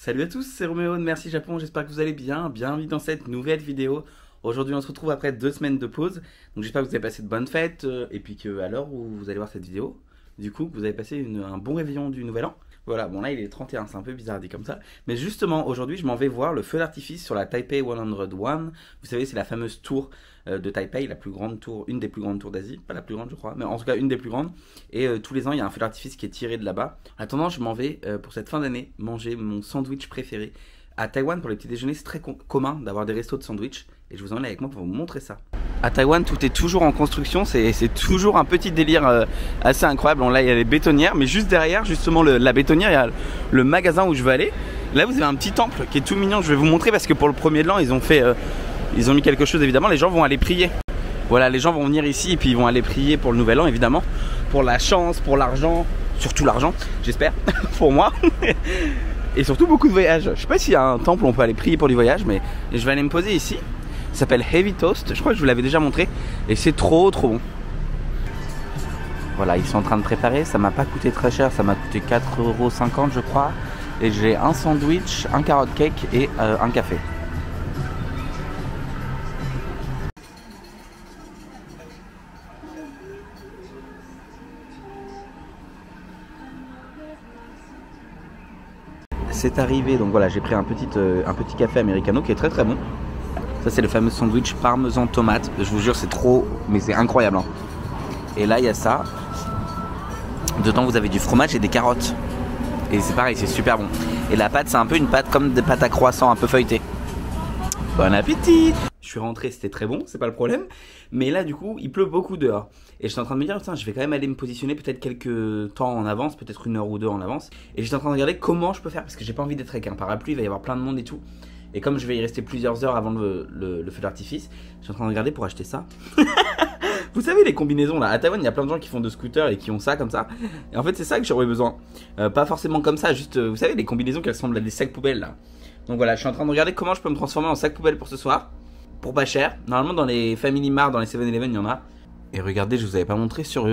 Salut à tous, c'est Roméo de Merci Japon, j'espère que vous allez bien, bienvenue dans cette nouvelle vidéo. Aujourd'hui on se retrouve après 2 semaines de pause, donc j'espère que vous avez passé de bonnes fêtes et puis qu'à l'heure où vous allez voir cette vidéo, du coup vous avez passé un bon réveillon du nouvel an. Voilà, bon là il est 31, c'est un peu bizarre dit comme ça, mais justement aujourd'hui je m'en vais voir le feu d'artifice sur la Taipei 101. Vous savez c'est la fameuse tour de Taipei, la plus grande tour, une des plus grandes tours d'Asie, pas la plus grande je crois, mais en tout cas une des plus grandes, et tous les ans il y a un feu d'artifice qui est tiré de là-bas. En attendant je m'en vais pour cette fin d'année manger mon sandwich préféré. À Taïwan pour les petits déjeuners c'est très commun d'avoir des restos de sandwich, et je vous emmène avec moi pour vous montrer ça. À Taïwan tout est toujours en construction, c'est toujours un petit délire assez incroyable. Bon, là il y a les bétonnières, mais juste derrière justement la bétonnière il y a le magasin où je veux aller. Là vous avez un petit temple qui est tout mignon, je vais vous montrer parce que pour le premier de l'an ils ont mis quelque chose évidemment, les gens vont aller prier. Voilà, les gens vont venir ici et puis ils vont aller prier pour le nouvel an évidemment, pour la chance, pour l'argent, surtout l'argent j'espère, pour moi. Et surtout beaucoup de voyages. Je sais pas s'il y a un temple où on peut aller prier pour du voyage, mais je vais aller me poser ici. Ça s'appelle Heavy Toast, je crois que je vous l'avais déjà montré, et c'est trop bon. Voilà, ils sont en train de préparer, ça m'a pas coûté très cher, ça m'a coûté 4,50 € je crois. Et j'ai un sandwich, un carrot cake et un café. C'est arrivé, donc voilà, j'ai pris un petit café americano qui est très bon. Ça c'est le fameux sandwich parmesan tomate, je vous jure c'est trop, mais c'est incroyable hein. Et là il y a ça, dedans vous avez du fromage et des carottes. Et c'est pareil, c'est super bon. Et la pâte c'est un peu une pâte comme des pâtes à croissant un peu feuilletées. Bon appétit. Je suis rentré, c'était très bon, c'est pas le problème. Mais là du coup il pleut beaucoup dehors. Et j'étais en train de me dire, putain, je vais quand même aller me positionner peut-être quelques temps en avance, peut-être 1 heure ou 2 en avance. Et j'étais en train de regarder comment je peux faire, parce que j'ai pas envie d'être avec un parapluie, il va y avoir plein de monde et tout. Et comme je vais y rester plusieurs heures avant le feu d'artifice, je suis en train de regarder pour acheter ça. Vous savez les combinaisons là, à Taïwan il y a plein de gens qui font de scooters et qui ont ça comme ça. Et en fait c'est ça que j'aurais besoin. Pas forcément comme ça, juste vous savez les combinaisons qui ressemblent à des sacs poubelles là. Donc voilà, je suis en train de regarder comment je peux me transformer en sac poubelle pour ce soir. Pour pas cher. Normalement dans les Family Mart, dans les 7-Eleven il y en a. Et regardez, je vous avais pas montré sur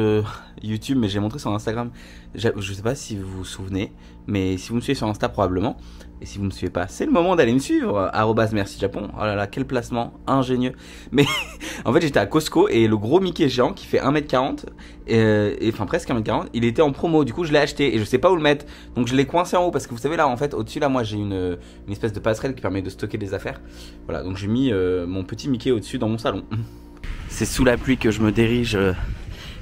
YouTube, mais j'ai montré sur Instagram. Je sais pas si vous vous souvenez, mais si vous me suivez sur Insta probablement, et si vous me suivez pas, c'est le moment d'aller me suivre. @MerciJapon. Oh là là, quel placement ingénieux. Mais en fait, j'étais à Costco et le gros Mickey géant qui fait 1m40, enfin presque 1m40, il était en promo. Du coup, je l'ai acheté et je sais pas où le mettre. Donc je l'ai coincé en haut parce que vous savez là, en fait, au-dessus là, moi j'ai une espèce de passerelle qui permet de stocker des affaires. Voilà, donc j'ai mis mon petit Mickey au-dessus dans mon salon. C'est sous la pluie que je me dirige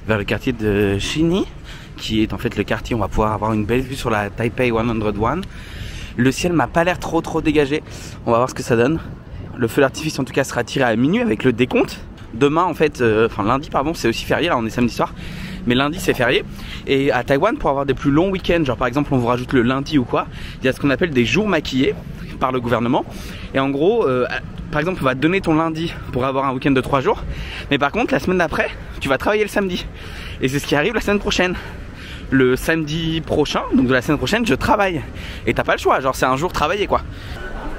vers le quartier de Xinyi, qui est en fait le quartier où on va pouvoir avoir une belle vue sur la Taipei 101. Le ciel m'a pas l'air trop dégagé, on va voir ce que ça donne. Le feu d'artifice en tout cas sera tiré à minuit avec le décompte. Demain en fait, enfin lundi pardon, c'est aussi férié, là on est samedi soir, mais lundi c'est férié. Et à Taïwan pour avoir des plus longs week-ends, genre par exemple on vous rajoute le lundi ou quoi, il y a ce qu'on appelle des jours maquillés par le gouvernement. Et en gros, par exemple on va te donner ton lundi pour avoir un week-end de 3 jours, mais par contre la semaine d'après tu vas travailler le samedi. Et c'est ce qui arrive la semaine prochaine. Le samedi prochain, donc de la semaine prochaine, je travaille. Et t'as pas le choix, genre c'est un jour travaillé quoi.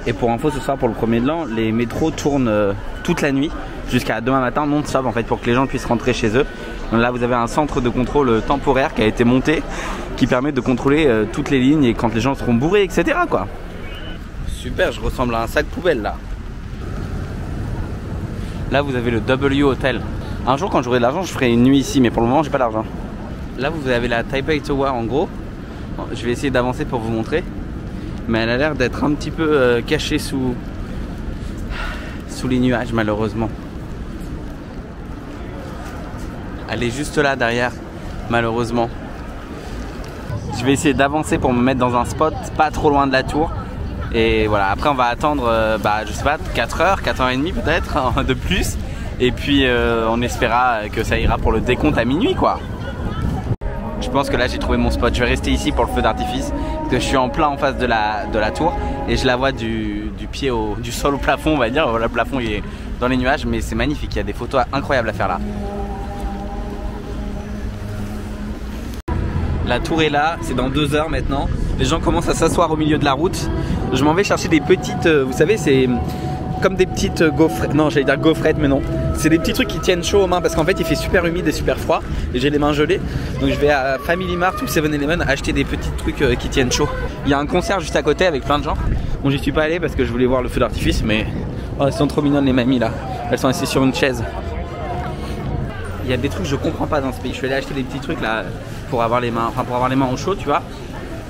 Et pour info ce soir pour le premier de l'an, les métros tournent toute la nuit jusqu'à demain matin non-stop en fait pour que les gens puissent rentrer chez eux. Donc là vous avez un centre de contrôle temporaire qui a été monté qui permet de contrôler toutes les lignes et quand les gens seront bourrés etc quoi. Super, je ressemble à un sac poubelle là. Là vous avez le W Hotel. Un jour quand j'aurai de l'argent je ferai une nuit ici, mais pour le moment j'ai pas d'argent. Là vous avez la Taipei Tower en gros. Je vais essayer d'avancer pour vous montrer. Mais elle a l'air d'être un petit peu cachée sous les nuages malheureusement. Elle est juste là derrière malheureusement. Je vais essayer d'avancer pour me mettre dans un spot pas trop loin de la tour. Et voilà, après on va attendre, je sais pas, 4 heures, 4 heures et demie peut-être, de plus. Et puis on espérera que ça ira pour le décompte à minuit quoi. Je pense que là j'ai trouvé mon spot, je vais rester ici pour le feu d'artifice. Parce que je suis en plein en face de la tour. Et je la vois du sol au plafond on va dire. Le plafond il est dans les nuages mais c'est magnifique, il y a des photos incroyables à faire là. La tour est là, c'est dans 2 heures maintenant. Les gens commencent à s'asseoir au milieu de la route. Je m'en vais chercher des petites, vous savez c'est comme des petites gaufrettes. Non, j'allais dire gaufrettes, mais non. C'est des petits trucs qui tiennent chaud aux mains parce qu'en fait il fait super humide et super froid et j'ai les mains gelées. Donc je vais à Family Mart ou 7-Eleven acheter des petits trucs qui tiennent chaud. Il y a un concert juste à côté avec plein de gens. Bon, j'y suis pas allé parce que je voulais voir le feu d'artifice, mais oh, elles sont trop mignonnes les mamies là. Elles sont assises sur une chaise. Il y a des trucs que je comprends pas dans ce pays. Je suis allé acheter des petits trucs là pour avoir les mains, enfin pour avoir les mains au chaud, tu vois.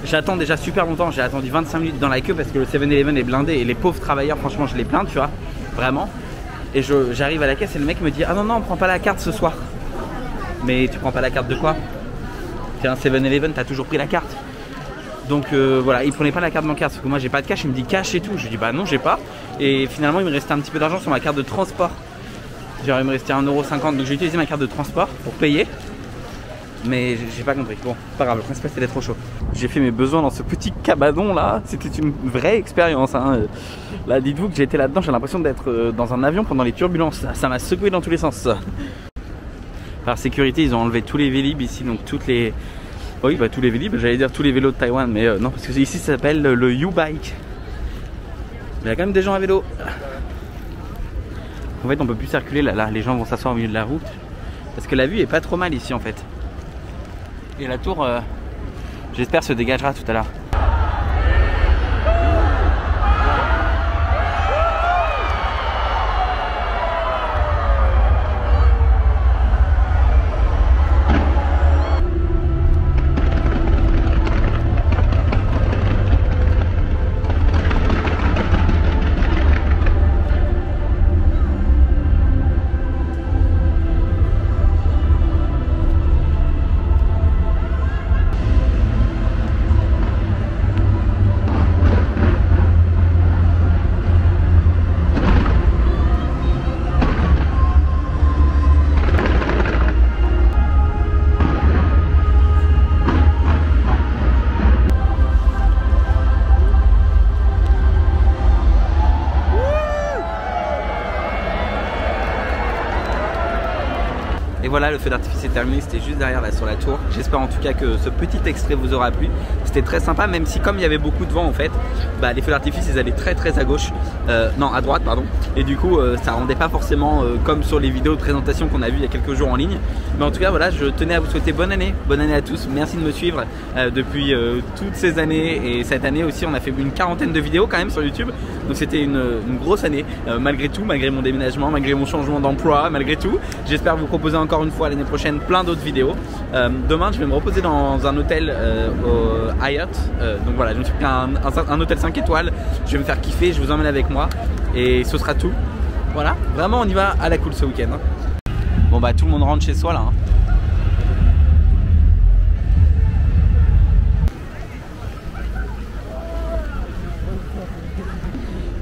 J'attends déjà super longtemps. J'ai attendu 25 minutes dans la queue parce que le 7-Eleven est blindé et les pauvres travailleurs, franchement, je les plains, tu vois, vraiment. Et j'arrive à la caisse et le mec me dit ah non non, on prend pas la carte ce soir. Mais tu prends pas la carte de quoi? T'es un 7-Eleven, t'as toujours pris la carte. Donc voilà, il prenait pas la carte bancaire parce que moi j'ai pas de cash. Il me dit cash et tout. Je lui dis bah non, j'ai pas. Et finalement il me restait un petit peu d'argent sur ma carte de transport. Genre il me restait 1,50 €, donc j'ai utilisé ma carte de transport pour payer. Mais j'ai pas compris. Bon, pas grave, le principal c'était trop chaud. J'ai fait mes besoins dans ce petit cabanon là. C'était une vraie expérience hein. Là dites-vous que j'ai été là-dedans, j'ai l'impression d'être dans un avion pendant les turbulences. Ça m'a secoué dans tous les sens. Par sécurité ils ont enlevé tous les vélib ici, donc toutes les... Oui bah tous les vélib, j'allais dire tous les vélos de Taïwan, mais non, parce que ici ça s'appelle le U-Bike. Il y a quand même des gens à vélo. En fait on peut plus circuler là, les gens vont s'asseoir au milieu de la route. Parce que la vue est pas trop mal ici en fait. Et la tour, j'espère, se dégagera tout à l'heure. Et voilà, le feu d'artifice est terminé, c'était juste derrière là sur la tour. J'espère en tout cas que ce petit extrait vous aura plu. C'était très sympa, même si comme il y avait beaucoup de vent en fait, bah, les feux d'artifice ils allaient très à gauche, non à droite pardon. Et du coup ça rendait pas forcément comme sur les vidéos de présentation qu'on a vu il y a quelques jours en ligne. Mais en tout cas voilà, je tenais à vous souhaiter bonne année à tous. Merci de me suivre depuis toutes ces années. Et cette année aussi on a fait une quarantaine de vidéos quand même sur YouTube. Donc c'était une grosse année, malgré tout, malgré mon déménagement, malgré mon changement d'emploi, malgré tout. J'espère vous proposer encore une fois l'année prochaine plein d'autres vidéos. Demain je vais me reposer dans un hôtel au Hyatt. Donc voilà, je me suis pris un hôtel 5 étoiles. Je vais me faire kiffer, je vous emmène avec moi. Et ce sera tout. Voilà, vraiment on y va à la cool ce week-end hein. Bon bah tout le monde rentre chez soi là hein.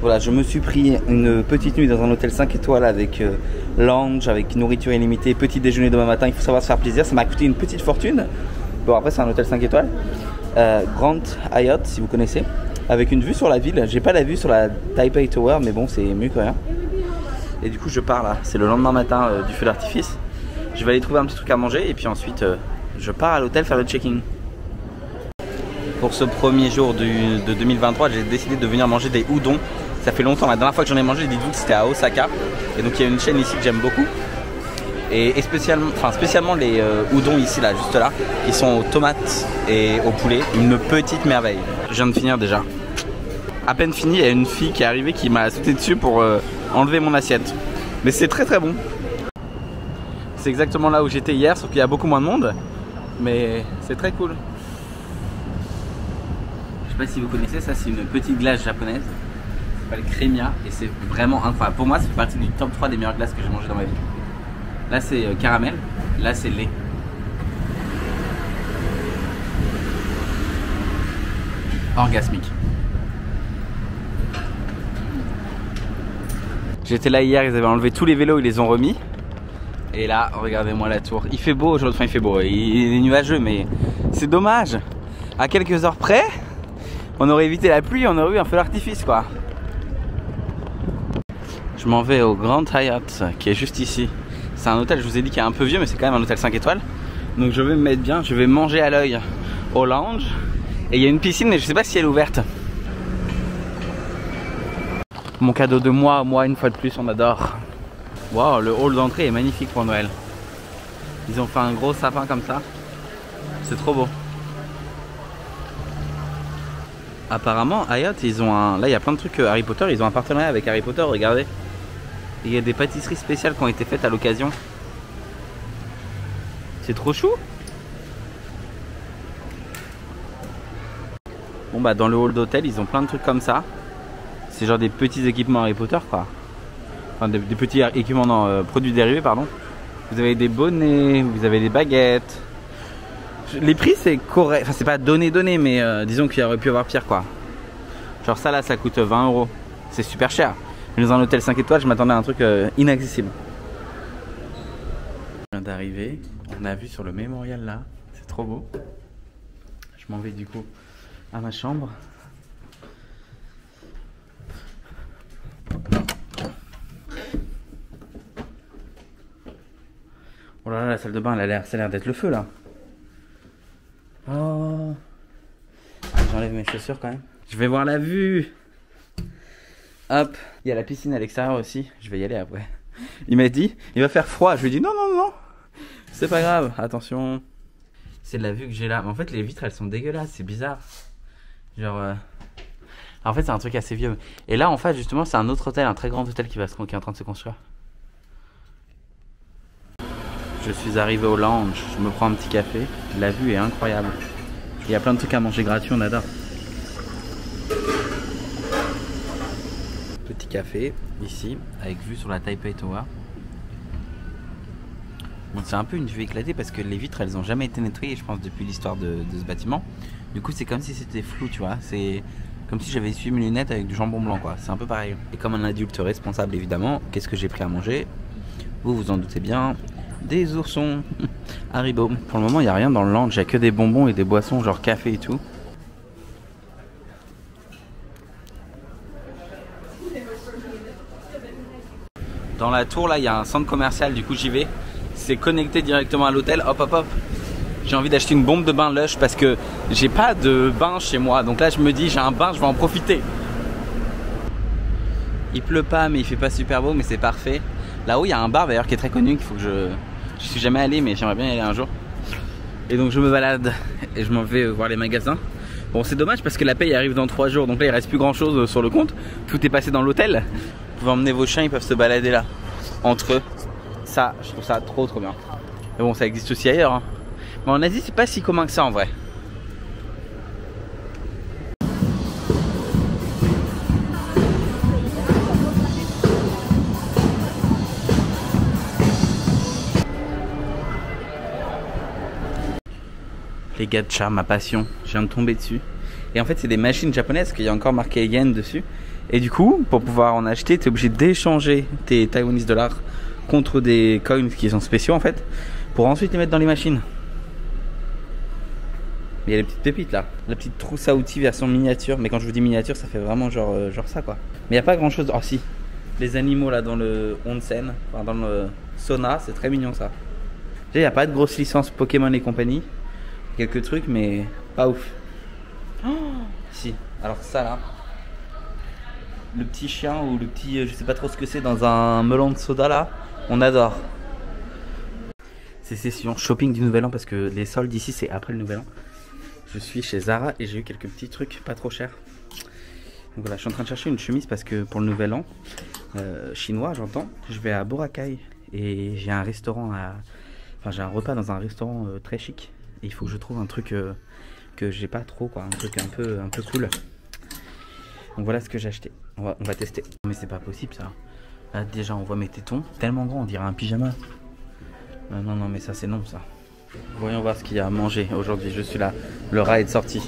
Voilà, je me suis pris une petite nuit dans un hôtel 5 étoiles avec lounge, avec nourriture illimitée, petit déjeuner demain matin. Il faut savoir se faire plaisir, ça m'a coûté une petite fortune. Bon après c'est un hôtel 5 étoiles, Grand Hyatt si vous connaissez, avec une vue sur la ville. J'ai pas la vue sur la Taipei Tower, mais bon c'est mieux que rien. Et du coup je pars là, c'est le lendemain matin du feu d'artifice. Je vais aller trouver un petit truc à manger et puis ensuite je pars à l'hôtel faire le check-in. Pour ce premier jour de 2023, j'ai décidé de venir manger des udon. Ça fait longtemps, la dernière fois que j'en ai mangé, dites-vous que c'était à Osaka. Et donc il y a une chaîne ici que j'aime beaucoup. Et spécialement les udon ici, là, juste là, qui sont aux tomates et au poulet. Une petite merveille. Je viens de finir déjà. À peine fini, il y a une fille qui est arrivée qui m'a sauté dessus pour enlever mon assiette. Mais c'est très bon. C'est exactement là où j'étais hier, sauf qu'il y a beaucoup moins de monde. Mais c'est très cool. Je sais pas si vous connaissez, ça c'est une petite glace japonaise. Ça s'appelle Crémia et c'est vraiment incroyable. Pour moi, ça fait partie du top 3 des meilleures glaces que j'ai mangé dans ma vie. Là c'est caramel, là c'est lait. Orgasmique. J'étais là hier, ils avaient enlevé tous les vélos, ils les ont remis. Et là, regardez-moi la tour. Il fait beau aujourd'hui, enfin il fait beau, il est nuageux, mais c'est dommage. À quelques heures près, on aurait évité la pluie, on aurait eu un feu d'artifice quoi. Je m'en vais au Grand Hyatt qui est juste ici. C'est un hôtel, je vous ai dit, qui est un peu vieux, mais c'est quand même un hôtel 5 étoiles. Donc je vais me mettre bien, je vais manger à l'œil au lounge. Et il y a une piscine, mais je sais pas si elle est ouverte. Mon cadeau de moi une fois de plus, on adore. Waouh, le hall d'entrée est magnifique pour Noël. Ils ont fait un gros sapin comme ça. C'est trop beau. Apparemment, Hayat, ils ont un... Là, il y a plein de trucs Harry Potter. Ils ont un partenariat avec Harry Potter, regardez. Il y a des pâtisseries spéciales qui ont été faites à l'occasion. C'est trop chou. Bon bah dans le hall d'hôtel, ils ont plein de trucs comme ça. C'est genre des petits équipements Harry Potter quoi. Enfin des petits équipements, non, produits dérivés pardon. Vous avez des bonnets, vous avez des baguettes. Les prix c'est correct, enfin c'est pas donné mais disons qu'il aurait pu avoir pire quoi. Genre ça là ça coûte 20 €. C'est super cher. Mais dans un hôtel 5 étoiles je m'attendais à un truc inaccessible. On vient d'arriver, on a vu sur le mémorial là, c'est trop beau. Je m'en vais du coup à ma chambre. Oh là là, la salle de bain, ça a l'air d'être le feu là. Oh. J'enlève mes chaussures quand même. Je vais voir la vue. Hop. Il y a la piscine à l'extérieur aussi. Je vais y aller après. Il m'a dit, il va faire froid. Je lui ai dit non, non, non. C'est pas grave, attention. C'est de la vue que j'ai là. Mais en fait, les vitres elles sont dégueulasses. C'est bizarre. Genre. En fait, c'est un truc assez vieux. Et là, en fait, justement, c'est un autre hôtel, un très grand hôtel qui est en train de se construire. Je suis arrivé au lounge, je me prends un petit café. La vue est incroyable. Il y a plein de trucs à manger gratuits, on adore. Petit café, ici, avec vue sur la Taipei Tower. Bon, c'est un peu une vue éclatée parce que les vitres, elles ont jamais été nettoyées, je pense, depuis l'histoire de ce bâtiment. Du coup, c'est comme si c'était flou, tu vois. C'est comme si j'avais essuyé mes lunettes avec du jambon blanc, quoi. C'est un peu pareil. Et comme un adulte responsable, évidemment, qu'est-ce que j'ai pris à manger? Vous vous en doutez bien. Des oursons Haribo. Pour le moment il n'y a rien dans le lounge, il n'y a que des bonbons et des boissons genre café et tout. Dans la tour là il y a un centre commercial, du coup j'y vais. C'est connecté directement à l'hôtel. Hop hop hop. J'ai envie d'acheter une bombe de bain Lush parce que j'ai pas de bain chez moi. Donc là je me dis j'ai un bain, je vais en profiter. Il pleut pas mais il fait pas super beau mais c'est parfait. Là-haut il y a un bar d'ailleurs qui est très connu qu'il faut que je suis jamais allé mais j'aimerais bien y aller un jour. Et donc je me balade et je m'en vais voir les magasins. Bon c'est dommage parce que la paye arrive dans 3 jours donc là il reste plus grand chose sur le compte. Tout est passé dans l'hôtel. Vous pouvez emmener vos chiens, ils peuvent se balader là entre eux. Ça je trouve ça trop bien. Mais bon ça existe aussi ailleurs hein. Mais en Asie c'est pas si commun que ça en vrai. Les gachas, ma passion, je viens de tomber dessus. Et en fait c'est des machines japonaises qu'il y a encore marqué yen dessus. Et du coup pour pouvoir en acheter tu es obligé d'échanger tes Taiwanese dollars contre des coins qui sont spéciaux en fait. Pour ensuite les mettre dans les machines. Il y a les petites pépites là. La petite trousse à outils version miniature. Mais quand je vous dis miniature ça fait vraiment genre ça quoi. Mais il n'y a pas grand chose. Oh si, les animaux là dans le onsen, enfin dans le sauna, c'est très mignon ça. Il n'y a pas de grosse licence Pokémon et compagnie. Quelques trucs mais pas ouf. Oh, si, alors ça là, le petit chien ou le petit, je sais pas trop ce que c'est, dans un melon de soda là, on adore. C'est session shopping du nouvel an parce que les soldes ici c'est après le nouvel an. Je suis chez Zara et j'ai eu quelques petits trucs pas trop chers. Donc voilà, je suis en train de chercher une chemise parce que pour le nouvel an chinois j'entends, je vais à Boracay et j'ai un restaurant enfin j'ai un repas dans un restaurant très chic. Et il faut que je trouve un truc que j'ai pas trop quoi, un truc un peu cool. Donc voilà ce que j'ai acheté. On va tester. Mais c'est pas possible ça. Là déjà on voit mes tétons. Tellement grand, on dirait un pyjama. Non mais ça c'est non ça. Voyons voir ce qu'il y a à manger aujourd'hui. Je suis là. Le rat est sorti.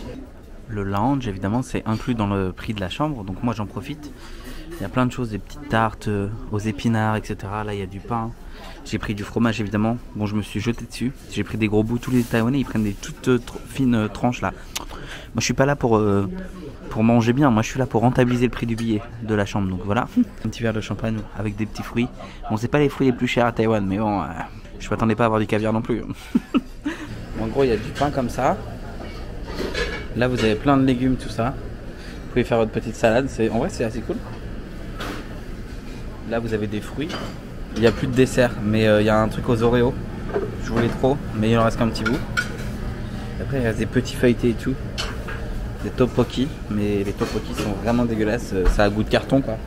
Le lounge évidemment c'est inclus dans le prix de la chambre. Donc moi j'en profite. Il y a plein de choses, des petites tartes aux épinards, etc. Là il y a du pain. J'ai pris du fromage évidemment. Bon je me suis jeté dessus. J'ai pris des gros bouts. Tous les Taïwanais ils prennent des toutes fines tranches là. Moi je suis pas là pour manger bien. Moi je suis là pour rentabiliser le prix du billet de la chambre. Donc voilà. Un petit verre de champagne avec des petits fruits. Bon c'est pas les fruits les plus chers à Taïwan. Mais bon je m'attendais pas à avoir du caviar non plus. En gros il y a du pain comme ça. Là vous avez plein de légumes tout ça. Vous pouvez faire votre petite salade. En vrai c'est assez cool. Là vous avez des fruits. Il n'y a plus de dessert, mais il y a un truc aux Oreos. Je voulais trop, mais il en reste qu'un petit bout. Après il y a des petits feuilletés et tout. Des tteokbokki, mais les tteokbokki sont vraiment dégueulasses. Ça a goût de carton quoi.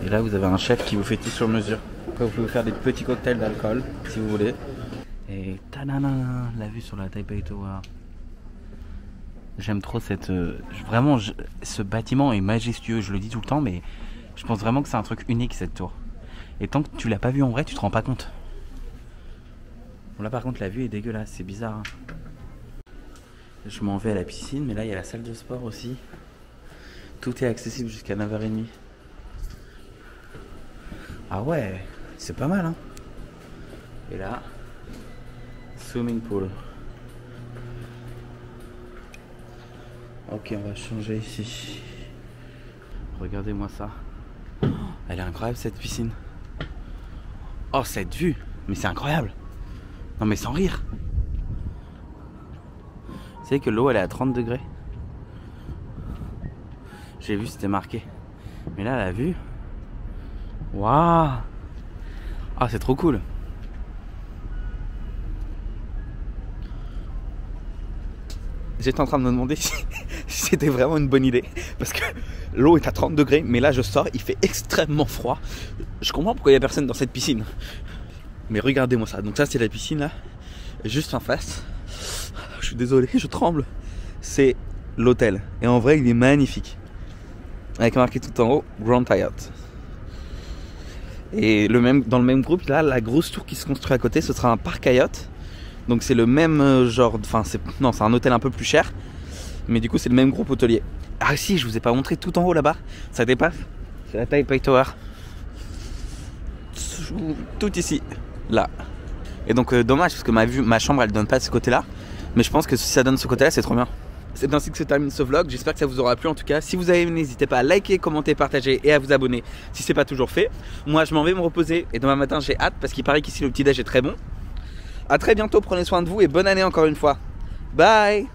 Et là vous avez un chef qui vous fait tout sur mesure. Après vous pouvez faire des petits cocktails d'alcool si vous voulez. Et tadana, la vue sur la Taipei Tower. J'aime trop cette... vraiment, ce bâtiment est majestueux, je le dis tout le temps, mais je pense vraiment que c'est un truc unique cette tour. Et tant que tu l'as pas vu en vrai, tu te rends pas compte. Bon là par contre la vue est dégueulasse, c'est bizarre. Hein. Je m'en vais à la piscine, mais là il y a la salle de sport aussi. Tout est accessible jusqu'à 9h30. Ah ouais, c'est pas mal hein. Et là, swimming pool. Ok, on va changer ici. Regardez-moi ça. Oh, elle est incroyable cette piscine. Oh cette vue, mais c'est incroyable. Non mais sans rire. Vous savez que l'eau elle est à 30 degrés. J'ai vu c'était marqué. Mais là la vue. Waouh. Ah c'est trop cool. J'étais en train de me demander si c'était vraiment une bonne idée. Parce que l'eau est à 30 degrés, mais là je sors, il fait extrêmement froid. Je comprends pourquoi il n'y a personne dans cette piscine. Mais regardez-moi ça. Donc ça c'est la piscine là, juste en face. Je suis désolé, je tremble. C'est l'hôtel. Et en vrai il est magnifique. Avec marqué tout en haut, Grand Hyatt. Et dans le même groupe, là, la grosse tour qui se construit à côté, ce sera un parc Hyatt. Donc c'est le même genre, enfin c'est un hôtel un peu plus cher, mais du coup c'est le même groupe hôtelier. Ah si, je vous ai pas montré tout en haut là-bas, ça dépasse, c'est la Taipei Tower. Tout ici, là. Et donc dommage parce que ma chambre elle donne pas de ce côté-là, mais je pense que si ça donne ce côté-là, c'est trop bien. C'est ainsi que se termine ce vlog, j'espère que ça vous aura plu en tout cas. Si vous avez aimé, n'hésitez pas à liker, commenter, partager et à vous abonner si c'est pas toujours fait. Moi je m'en vais me reposer et demain matin j'ai hâte parce qu'il paraît qu'ici le petit déj est très bon. A très bientôt, prenez soin de vous et bonne année encore une fois. Bye.